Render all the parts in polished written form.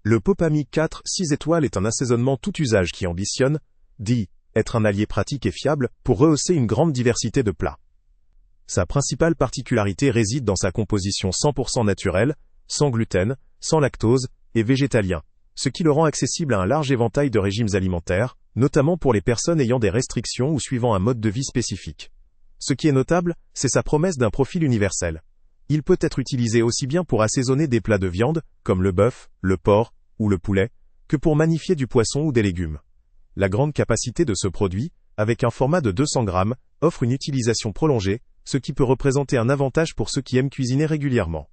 Le Popami 4/6 étoiles est un assaisonnement tout usage qui ambitionne, dit, être un allié pratique et fiable pour rehausser une grande diversité de plats. Sa principale particularité réside dans sa composition 100% naturelle, sans gluten, sans lactose et végétalien, ce qui le rend accessible à un large éventail de régimes alimentaires, notamment pour les personnes ayant des restrictions ou suivant un mode de vie spécifique. Ce qui est notable, c'est sa promesse d'un profil universel. Il peut être utilisé aussi bien pour assaisonner des plats de viande, comme le bœuf, le porc ou le poulet, que pour magnifier du poisson ou des légumes. La grande capacité de ce produit, avec un format de 200 grammes, offre une utilisation prolongée, ce qui peut représenter un avantage pour ceux qui aiment cuisiner régulièrement.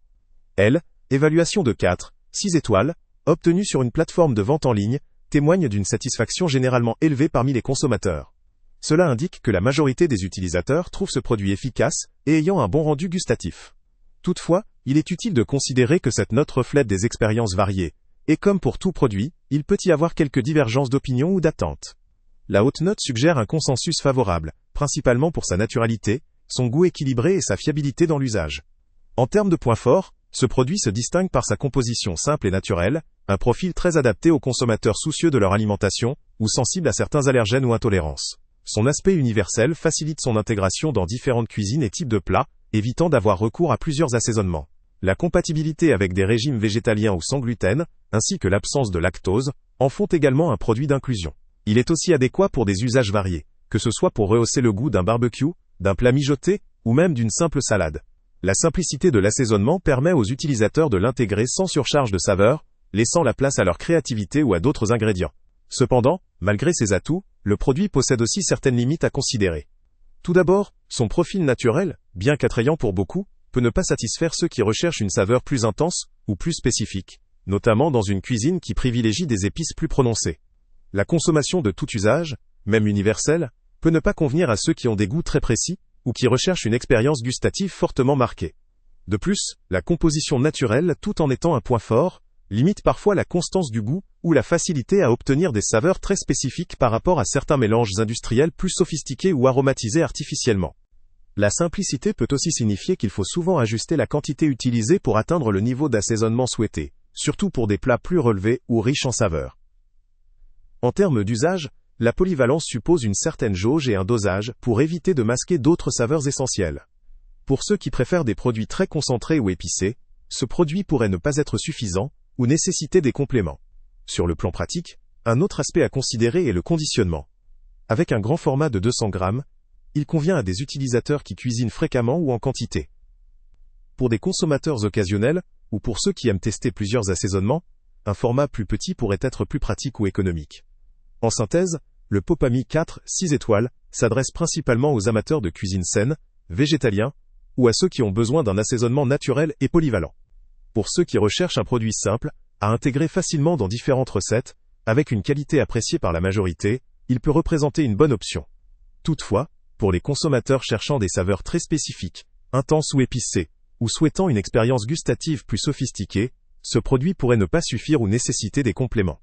Évaluation de 4/6 étoiles, obtenue sur une plateforme de vente en ligne, témoigne d'une satisfaction généralement élevée parmi les consommateurs. Cela indique que la majorité des utilisateurs trouvent ce produit efficace et ayant un bon rendu gustatif. Toutefois, il est utile de considérer que cette note reflète des expériences variées, et comme pour tout produit, il peut y avoir quelques divergences d'opinion ou d'attente. La haute note suggère un consensus favorable, principalement pour sa naturalité, son goût équilibré et sa fiabilité dans l'usage. En termes de points forts, ce produit se distingue par sa composition simple et naturelle, un profil très adapté aux consommateurs soucieux de leur alimentation, ou sensibles à certains allergènes ou intolérances. Son aspect universel facilite son intégration dans différentes cuisines et types de plats, évitant d'avoir recours à plusieurs assaisonnements. La compatibilité avec des régimes végétaliens ou sans gluten, ainsi que l'absence de lactose, en font également un produit d'inclusion. Il est aussi adéquat pour des usages variés, que ce soit pour rehausser le goût d'un barbecue, d'un plat mijoté, ou même d'une simple salade. La simplicité de l'assaisonnement permet aux utilisateurs de l'intégrer sans surcharge de saveur, laissant la place à leur créativité ou à d'autres ingrédients. Cependant, malgré ses atouts, le produit possède aussi certaines limites à considérer. Tout d'abord, son profil naturel, bien qu'attrayant pour beaucoup, peut ne pas satisfaire ceux qui recherchent une saveur plus intense ou plus spécifique, notamment dans une cuisine qui privilégie des épices plus prononcées. La consommation de tout usage, même universelle, peut ne pas convenir à ceux qui ont des goûts très précis ou qui recherchent une expérience gustative fortement marquée. De plus, la composition naturelle, tout en étant un point fort, limite parfois la constance du goût ou la facilité à obtenir des saveurs très spécifiques par rapport à certains mélanges industriels plus sophistiqués ou aromatisés artificiellement. La simplicité peut aussi signifier qu'il faut souvent ajuster la quantité utilisée pour atteindre le niveau d'assaisonnement souhaité, surtout pour des plats plus relevés ou riches en saveurs. En termes d'usage, la polyvalence suppose une certaine jauge et un dosage pour éviter de masquer d'autres saveurs essentielles. Pour ceux qui préfèrent des produits très concentrés ou épicés, ce produit pourrait ne pas être suffisant ou nécessiter des compléments. Sur le plan pratique, un autre aspect à considérer est le conditionnement. Avec un grand format de 200 grammes, il convient à des utilisateurs qui cuisinent fréquemment ou en quantité. Pour des consommateurs occasionnels, ou pour ceux qui aiment tester plusieurs assaisonnements, un format plus petit pourrait être plus pratique ou économique. En synthèse, le Popami 4/6 étoiles s'adresse principalement aux amateurs de cuisine saine, végétalien, ou à ceux qui ont besoin d'un assaisonnement naturel et polyvalent. Pour ceux qui recherchent un produit simple, à intégrer facilement dans différentes recettes, avec une qualité appréciée par la majorité, il peut représenter une bonne option. Toutefois, pour les consommateurs cherchant des saveurs très spécifiques, intenses ou épicées, ou souhaitant une expérience gustative plus sophistiquée, ce produit pourrait ne pas suffire ou nécessiter des compléments.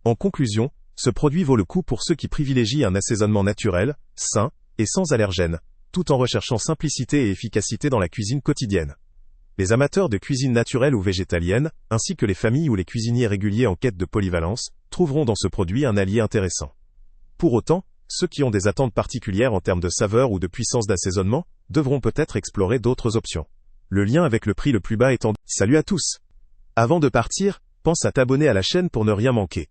En conclusion, ce produit vaut le coup pour ceux qui privilégient un assaisonnement naturel, sain et sans allergènes, tout en recherchant simplicité et efficacité dans la cuisine quotidienne. Les amateurs de cuisine naturelle ou végétalienne, ainsi que les familles ou les cuisiniers réguliers en quête de polyvalence, trouveront dans ce produit un allié intéressant. Pour autant, ceux qui ont des attentes particulières en termes de saveur ou de puissance d'assaisonnement, devront peut-être explorer d'autres options. Le lien avec le prix le plus bas étant... Salut à tous! Avant de partir, pense à t'abonner à la chaîne pour ne rien manquer.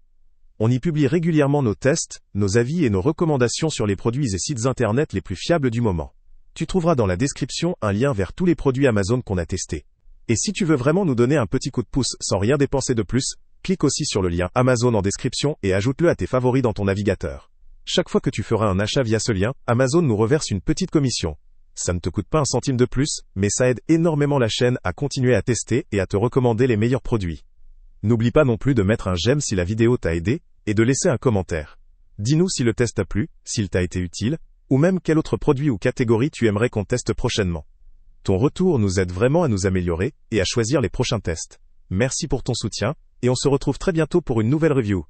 On y publie régulièrement nos tests, nos avis et nos recommandations sur les produits et sites internet les plus fiables du moment. Tu trouveras dans la description un lien vers tous les produits Amazon qu'on a testés. Et si tu veux vraiment nous donner un petit coup de pouce sans rien dépenser de plus, clique aussi sur le lien Amazon en description et ajoute-le à tes favoris dans ton navigateur. Chaque fois que tu feras un achat via ce lien, Amazon nous reverse une petite commission. Ça ne te coûte pas un centime de plus, mais ça aide énormément la chaîne à continuer à tester et à te recommander les meilleurs produits. N'oublie pas non plus de mettre un j'aime si la vidéo t'a aidé, et de laisser un commentaire. Dis-nous si le test t'a plu, s'il t'a été utile, ou même quel autre produit ou catégorie tu aimerais qu'on teste prochainement. Ton retour nous aide vraiment à nous améliorer, et à choisir les prochains tests. Merci pour ton soutien, et on se retrouve très bientôt pour une nouvelle review.